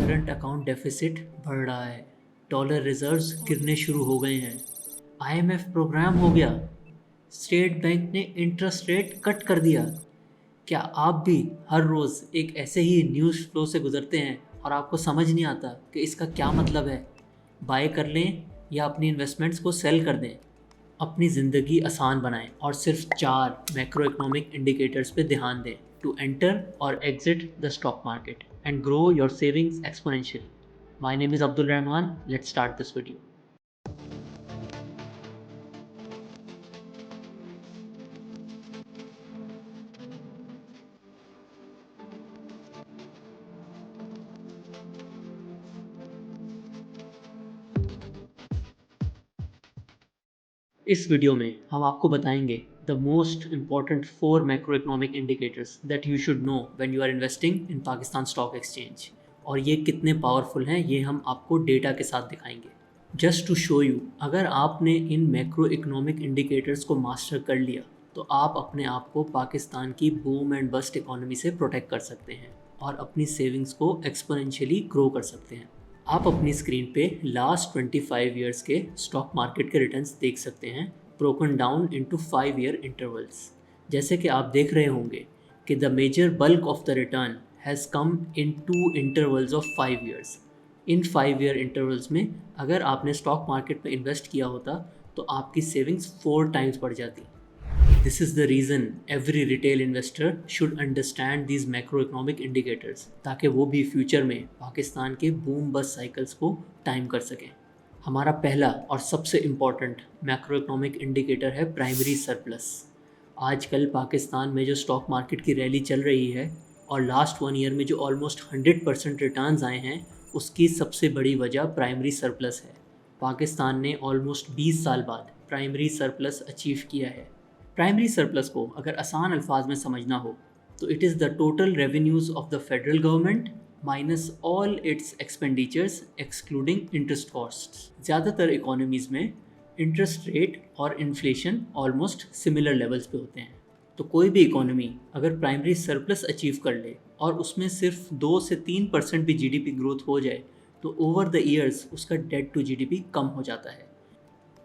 Current account deficit बढ़ रहा है, डॉलर रिजर्व्स गिरने शुरू हो गए हैं, आईएमएफ प्रोग्राम हो गया, स्टेट बैंक ने इंटरेस्ट रेट कट कर दिया। क्या आप भी हर रोज़ एक ऐसे ही न्यूज़ फ्लो से गुजरते हैं और आपको समझ नहीं आता कि इसका क्या मतलब है? बाय कर लें या अपनी इन्वेस्टमेंट्स को सेल कर दें? अपनी ज़िंदगी आसान बनाएं और सिर्फ 4 मैक्रो इकोनॉमिक इंडिकेटर्स पे ध्यान दें टू एंटर और exit the stock market and grow your savings exponentially. My name is Abdul Rahman. Let's start this video. इस वीडियो में हम आपको बताएंगे the most important 4 macroeconomic indicators that you should know when you are investing in Pakistan stock exchange, और ये कितने powerful हैं ये हम आपको डेटा के साथ दिखाएंगे। जस्ट टू शो यू, अगर आपने इन मैक्रो इकोनॉमिक इंडिकेटर्स को मास्टर कर लिया तो आप अपने आप को पाकिस्तान की बूम एंड बस्ट इकोनॉमी से प्रोटेक्ट कर सकते हैं और अपनी सेविंग्स को एक्सपोनेंशियली ग्रो कर सकते हैं। आप अपनी स्क्रीन पे लास्ट 25 ईयर्स के स्टॉक मार्केट के रिटर्न्स देख सकते हैं, broken down into 5 year intervals. जैसे कि आप देख रहे होंगे कि the major bulk of the return has come in 2 intervals of 5 years. इन 5 ईयर इंटरवल्स में अगर आपने स्टॉक मार्केट में इन्वेस्ट किया होता तो आपकी सेविंग्स 4 टाइम्स बढ़ जाती। This is the reason every retail investor should understand these macroeconomic indicators, ताकि वो भी फ्यूचर में पाकिस्तान के बूम बस्ट साइकिल्स को टाइम कर सकें। हमारा पहला और सबसे इम्पॉर्टेंट मैक्रोइकोनॉमिक इंडिकेटर है प्राइमरी सरप्लस। आजकल पाकिस्तान में जो स्टॉक मार्केट की रैली चल रही है और लास्ट 1 ईयर में जो ऑलमोस्ट 100% रिटर्न्स आए हैं, उसकी सबसे बड़ी वजह प्राइमरी सरप्लस है। पाकिस्तान ने ऑलमोस्ट 20 साल बाद प्राइमरी सरप्लस अचीव किया है। प्राइमरी सरप्लस को अगर आसान अल्फाज में समझना हो तो it is the total revenues of the federal government minus all it's expenditures excluding interest costs. ज़्यादातर इकोनॉमीज़ में इंटरेस्ट रेट और इन्फ्लेशन ऑलमोस्ट सिमिलर लेवल्स पे होते हैं, तो कोई भी इकोनॉमी अगर प्राइमरी सरप्लस अचीव कर ले और उसमें सिर्फ 2 से 3% भी जीडीपी ग्रोथ हो जाए तो ओवर द ईयर्स उसका डेट टू जीडीपी कम हो जाता है।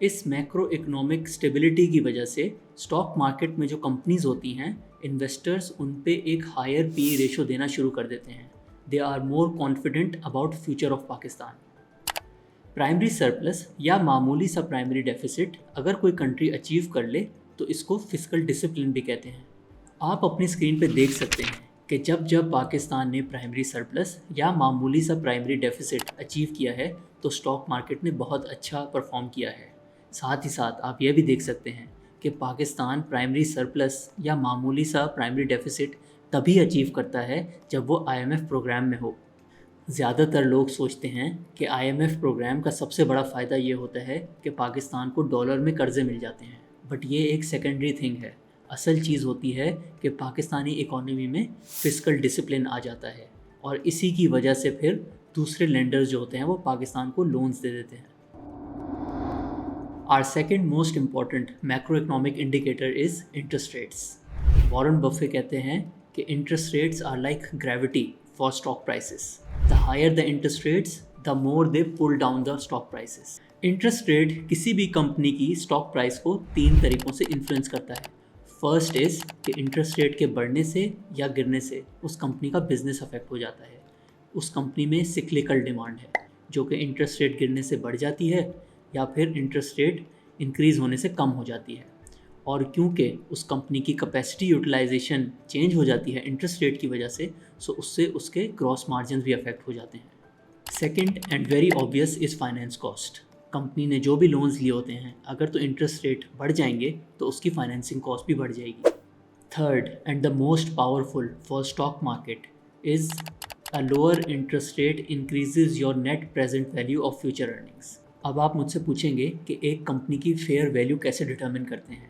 इस मैक्रो इकोनॉमिक स्टेबिलिटी की वजह से स्टॉक मार्केट में जो कंपनीज होती हैं, इन्वेस्टर्स उन पे एक हायर पी रेशो देना शुरू कर देते हैं। They are more confident about future of Pakistan. Primary surplus या मामूली सा प्राइमरी डेफिसिट अगर कोई कंट्री अचीव कर ले तो इसको फिस्कल डिसिप्लिन भी कहते हैं। आप अपनी स्क्रीन पे देख सकते हैं कि जब जब पाकिस्तान ने प्राइमरी सरप्लस या मामूली सा प्राइमरी डेफिसिट अचीव किया है तो स्टॉक मार्केट ने बहुत अच्छा परफॉर्म किया है। साथ ही साथ आप ये भी देख सकते हैं कि पाकिस्तान प्राइमरी सरप्लस या मामूली सा प्राइमरी डेफिसिट तभी अचीव करता है जब वो आईएमएफ प्रोग्राम में हो। ज़्यादातर लोग सोचते हैं कि आईएमएफ प्रोग्राम का सबसे बड़ा फ़ायदा ये होता है कि पाकिस्तान को डॉलर में कर्ज़े मिल जाते हैं, बट ये एक सेकेंडरी थिंग है। असल चीज़ होती है कि पाकिस्तानी इकोनॉमी में फिस्कल डिसिप्लिन आ जाता है और इसी की वजह से फिर दूसरे लेंडर्स जो होते हैं वो पाकिस्तान को लोन्स दे देते हैं। Our second most important macroeconomic indicator is interest rates. Warren Buffett कहते हैं कि interest rates are like gravity for stock prices. The higher the interest rates, the more they pull down the stock prices. Interest rate किसी भी company की stock price को 3 तरीक़ों से influence करता है। फर्स्ट इज़ कि इंटरेस्ट रेट के बढ़ने से या गिरने से उस कंपनी का बिजनेस अफेक्ट हो जाता है। उस कंपनी में सिक्लिकल डिमांड है जो कि इंटरेस्ट रेट गिरने से बढ़ जाती है या फिर इंटरेस्ट रेट इंक्रीज़ होने से कम हो जाती है। और क्योंकि उस कंपनी की कैपेसिटी यूटिलाइजेशन चेंज हो जाती है इंटरेस्ट रेट की वजह से, सो उससे उसके ग्रॉस मार्जिन भी अफेक्ट हो जाते हैं। Second and very obvious is finance cost. Company ने जो भी लोन्स लिए होते हैं, अगर तो इंटरेस्ट रेट बढ़ जाएंगे तो उसकी फाइनेंसिंग कॉस्ट भी बढ़ जाएगी। Third and the most powerful for stock market is a lower interest rate increases your net present value of future earnings. अब आप मुझसे पूछेंगे कि एक कंपनी की फेयर वैल्यू कैसे डिटरमिन करते हैं।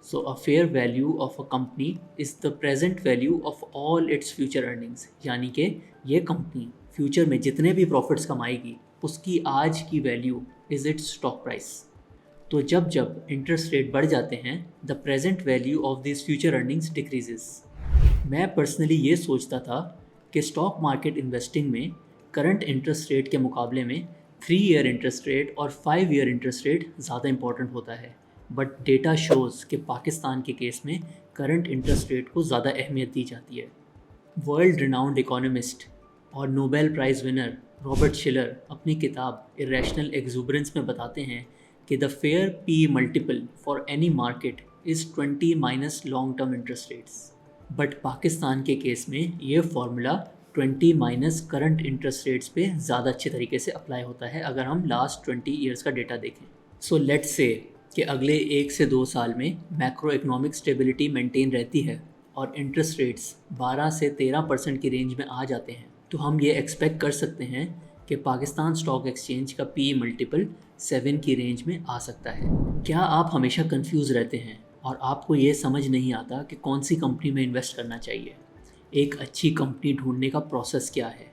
So a fair value of a company is the present value of all its future earnings, यानी कि ये कंपनी फ्यूचर में जितने भी प्रॉफिट्स कमाएगी उसकी आज की value is it's stock price. तो जब जब इंटरेस्ट रेट बढ़ जाते हैं, the present value of this future earnings decreases. मैं पर्सनली ये सोचता था कि स्टॉक मार्केट इन्वेस्टिंग में करंट इंटरेस्ट रेट के मुकाबले में 3 ईयर इंटरेस्ट रेट और 5 ईयर इंटरेस्ट रेट ज़्यादा इंपॉर्टेंट होता है, बट डेटा शोज़ कि पाकिस्तान के केस में करंट इंटरेस्ट रेट को ज़्यादा अहमियत दी जाती है। वर्ल्ड रिनाउंड इकोनॉमिस्ट और नोबेल प्राइज़ विनर रॉबर्ट शिलर अपनी किताब इरेशनल एक्सूबरेंस में बताते हैं कि the fair P multiple for any market is 20 minus long term interest rates. But Pakistan के केस में ये formula 20 minus current interest rates पे ज़्यादा अच्छे तरीके से अप्लाई होता है अगर हम लास्ट 20 ईयर्स का डेटा देखें। सो लेट्स से कि अगले 1 से 2 साल में मैक्रो इकोनॉमिक स्टेबिलिटी मेंटेन रहती है और इंटरेस्ट रेट्स 12 से 13% की रेंज में आ जाते हैं, तो हम ये एक्सपेक्ट कर सकते हैं कि पाकिस्तान स्टॉक एक्सचेंज का पी मल्टीपल 7 की रेंज में आ सकता है। क्या आप हमेशा कंफ्यूज रहते हैं और आपको ये समझ नहीं आता कि कौन सी कंपनी में इन्वेस्ट करना चाहिए? एक अच्छी कंपनी ढूंढने का प्रोसेस क्या है?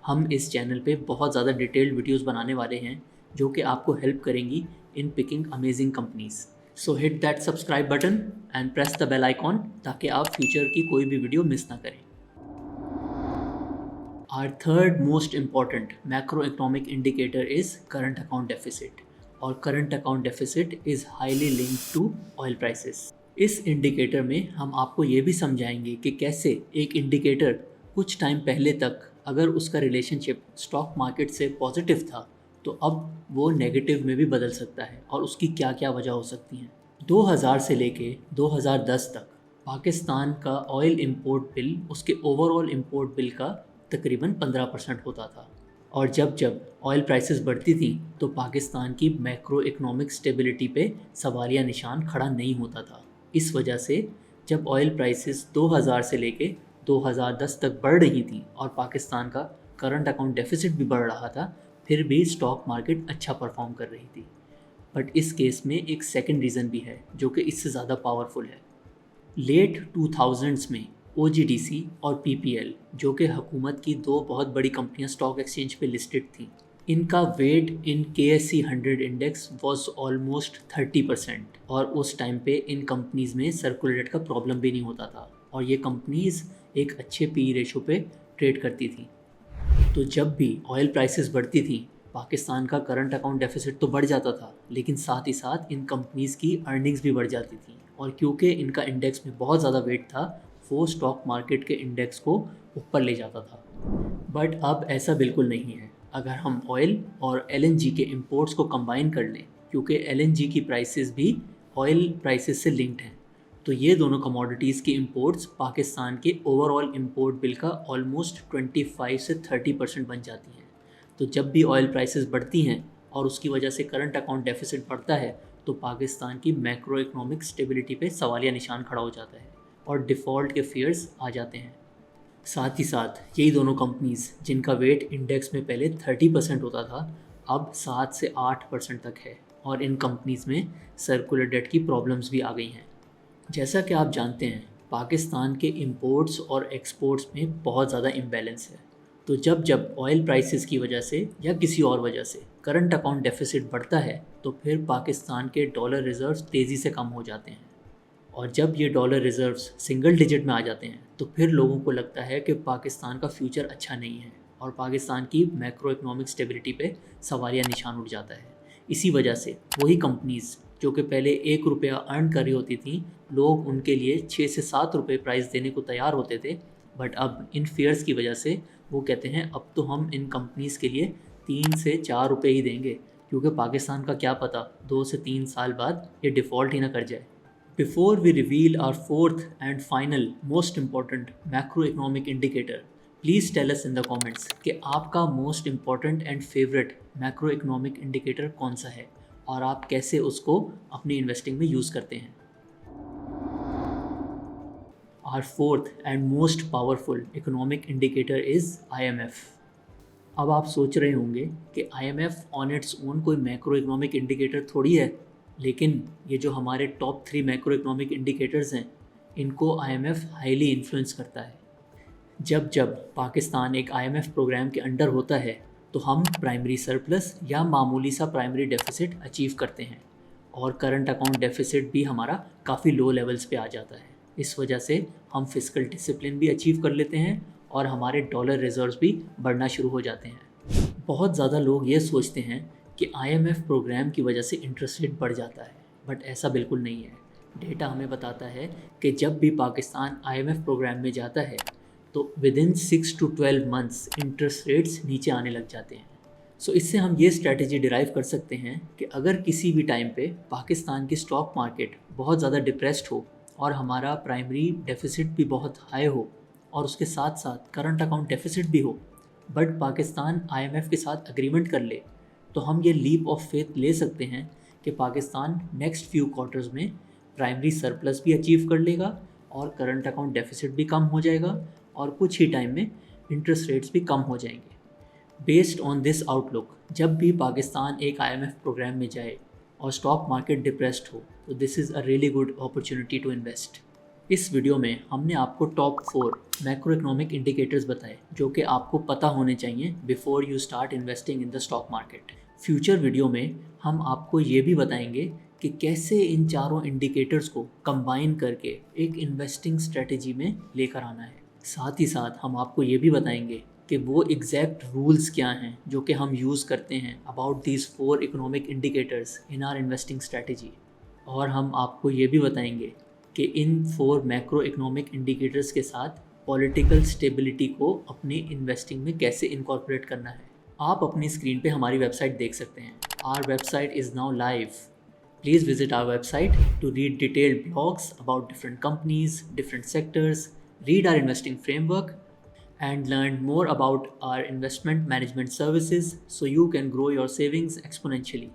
हम इस चैनल पे बहुत ज़्यादा डिटेल्ड वीडियोस बनाने वाले हैं जो कि आपको हेल्प करेंगी in picking amazing companies. So hit that subscribe button and press the bell icon ताकि आप फ्यूचर की कोई भी वीडियो मिस ना करें। Our third most important macroeconomic indicator is current account deficit, और current account deficit is highly linked to oil prices। इस indicator में हम आपको ये भी समझाएंगे कि कैसे एक इंडिकेटर कुछ टाइम पहले तक अगर उसका रिलेशनशिप स्टॉक मार्केट से पॉजिटिव था तो अब वो नेगेटिव में भी बदल सकता है और उसकी क्या क्या वजह हो सकती हैं। 2000 से लेके 2010 तक पाकिस्तान का ऑयल इंपोर्ट बिल उसके ओवरऑल इंपोर्ट बिल का तकरीबन 15% होता था, और जब जब ऑयल प्राइसेस बढ़ती थी तो पाकिस्तान की मैक्रो इकोनॉमिक स्टेबिलिटी पे सवालिया निशान खड़ा नहीं होता था। इस वजह से जब ऑयल प्राइसेस 2000 से लेके 2010 तक बढ़ रही थी और पाकिस्तान का करंट अकाउंट डेफिसिट भी बढ़ रहा था, फिर भी स्टॉक मार्केट अच्छा परफॉर्म कर रही थी। बट इस केस में एक सेकंड रीज़न भी है जो कि इससे ज़्यादा पावरफुल है। लेट 2000s में OGDC और PPL जो कि हुकूमत की 2 बहुत बड़ी कंपनियां स्टॉक एक्सचेंज पे लिस्टेड थी, इनका weight in KSE 100 index was almost 30%, और उस टाइम पे इन कंपनीज़ में सर्कुलेट का प्रॉब्लम भी नहीं होता था और ये कंपनीज़ एक अच्छे PE रेशो पे ट्रेड करती थी। तो जब भी ऑयल प्राइसेस बढ़ती थी पाकिस्तान का करंट अकाउंट डेफिसिट तो बढ़ जाता था, लेकिन साथ ही साथ इन कंपनीज़ की अर्निंग्स भी बढ़ जाती थी, और क्योंकि इनका इंडेक्स में बहुत ज़्यादा वेट था वो स्टॉक मार्केट के इंडेक्स को ऊपर ले जाता था। बट अब ऐसा बिल्कुल नहीं है। अगर हम ऑयल और LNG के इंपोर्ट्स को कंबाइन कर लें, क्योंकि LNG की प्राइसेस भी ऑयल प्राइसेस से लिंक्ड हैं, तो ये दोनों कमोडिटीज़ की इंपोर्ट्स पाकिस्तान के ओवरऑल इंपोर्ट बिल का ऑलमोस्ट 25 से 30% बन जाती हैं। तो जब भी ऑयल प्राइसेस बढ़ती हैं और उसकी वजह से करंट अकाउंट डेफिसिट बढ़ता है तो पाकिस्तान की मैक्रो इकोनॉमिक स्टेबिलिटी पे सवालिया निशान खड़ा हो जाता है और डिफ़ॉल्ट के फियर्स आ जाते हैं। साथ ही साथ यही दोनों कंपनीज़ जिनका वेट इंडेक्स में पहले 30% होता था अब 7 से 8% तक है, और इन कंपनीज़ में सर्कुलर डेट की प्रॉब्लम्स भी आ गई हैं। जैसा कि आप जानते हैं पाकिस्तान के इंपोर्ट्स और एक्सपोर्ट्स में बहुत ज़्यादा इम्बैलेंस है। तो जब जब ऑयल प्राइसेस की वजह से या किसी और वजह से करंट अकाउंट डेफिसिट बढ़ता है तो फिर पाकिस्तान के डॉलर रिजर्व्स तेज़ी से कम हो जाते हैं, और जब ये डॉलर रिजर्व्स सिंगल डिजिट में आ जाते हैं तो फिर लोगों को लगता है कि पाकिस्तान का फ्यूचर अच्छा नहीं है और पाकिस्तान की मैक्रो इकोनॉमिक स्टेबिलिटी पे सवालिया निशान उठ जाता है। इसी वजह से वही कंपनीज़ जो कि पहले 1 रुपया अर्न कर रही होती थी, लोग उनके लिए 6 से 7 रुपये प्राइस देने को तैयार होते थे, बट अब इन फेयर्स की वजह से वो कहते हैं अब तो हम इन कंपनीज़ के लिए 3 से 4 रुपये ही देंगे, क्योंकि पाकिस्तान का क्या पता 2 से 3 साल बाद ये डिफ़ॉल्ट ही ना कर जाए। Before we reveal our fourth and final most important macroeconomic indicator, please tell us in the comments कि आपका most important and favorite macroeconomic indicator कौन सा है और आप कैसे उसको अपनी इन्वेस्टिंग में यूज़ करते हैं। Our fourth and most powerful economic indicator is IMF। अब आप सोच रहे होंगे कि IMF on its own कोई मैक्रो इकोनॉमिक इंडिकेटर थोड़ी है, लेकिन ये जो हमारे टॉप 3 मैक्रो इकोनॉमिक इंडिकेटर्स हैं इनको IMF हाईली इन्फ्लुएंस करता है। जब जब पाकिस्तान एक IMF प्रोग्राम के अंडर होता है तो हम प्राइमरी सरप्लस या मामूली सा प्राइमरी डेफिसिट अचीव करते हैं, और करंट अकाउंट डेफिसिट भी हमारा काफ़ी लो लेवल्स पे आ जाता है। इस वजह से हम फिस्कल डिसिप्लिन भी अचीव कर लेते हैं और हमारे डॉलर रिजर्व्स भी बढ़ना शुरू हो जाते हैं। बहुत ज़्यादा लोग ये सोचते हैं कि IMF प्रोग्राम की वजह से इंटरेस्ट रेट बढ़ जाता है, बट ऐसा बिल्कुल नहीं है। डेटा हमें बताता है कि जब भी पाकिस्तान IMF प्रोग्राम में जाता है तो within 6 to 12 months interest rates नीचे आने लग जाते हैं। सो इससे हम ये स्ट्रैटेजी डिराइव कर सकते हैं कि अगर किसी भी टाइम पे पाकिस्तान की स्टॉक मार्केट बहुत ज़्यादा डिप्रेस्ड हो और हमारा प्राइमरी डेफिसिट भी बहुत हाई हो और उसके साथ साथ करंट अकाउंट डेफिसिट भी हो, बट पाकिस्तान IMF के साथ अग्रीमेंट कर ले, तो हम ये लीप ऑफ फेथ ले सकते हैं कि पाकिस्तान नेक्स्ट फ्यू क्वार्टर्स में प्राइमरी सरप्लस भी अचीव कर लेगा और करंट अकाउंट डेफिसिट भी कम हो जाएगा और कुछ ही टाइम में इंटरेस्ट रेट्स भी कम हो जाएंगे। बेस्ड ऑन दिस आउटलुक, जब भी पाकिस्तान एक IMF प्रोग्राम में जाए और स्टॉक मार्केट डिप्रेस्ड हो, तो this is a really good opportunity to invest. इस वीडियो में हमने आपको टॉप 4 मैक्रो इकोनॉमिक इंडिकेटर्स बताए जो कि आपको पता होने चाहिए before you start investing in the stock market. Future video में हम आपको ये भी बताएंगे कि कैसे इन चारों इंडिकेटर्स को कंबाइन करके एक इन्वेस्टिंग स्ट्रेटजी में लेकर आना है। साथ ही साथ हम आपको ये भी बताएंगे कि वो एग्जैक्ट रूल्स क्या हैं जो कि हम यूज़ करते हैं about these 4 economic indicators in are investing strategy. और हम आपको ये भी बताएंगे कि इन 4 मैक्रो इकोनॉमिक इंडिकेटर्स के साथ पॉलिटिकल स्टेबिलिटी को अपनी इन्वेस्टिंग में कैसे इनकॉर्पोरेट करना है। आप अपनी स्क्रीन पे हमारी वेबसाइट देख सकते हैं। Our website is now live. Please visit our website to read detailed blogs about different companies, different sectors, read our investing framework, and learn more about our investment management services so you can grow your savings exponentially.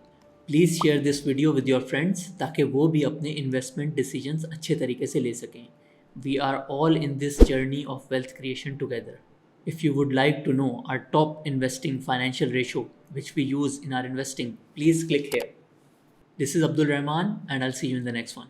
Please share this video with your friends ताकि वो भी अपने investment decisions अच्छे तरीके से ले सकें. We are all in this journey of wealth creation together. If you would like to know our top investing financial ratio, which we use in our investing, please click here. This is Abdul Rahman, and I'll see you in the next one.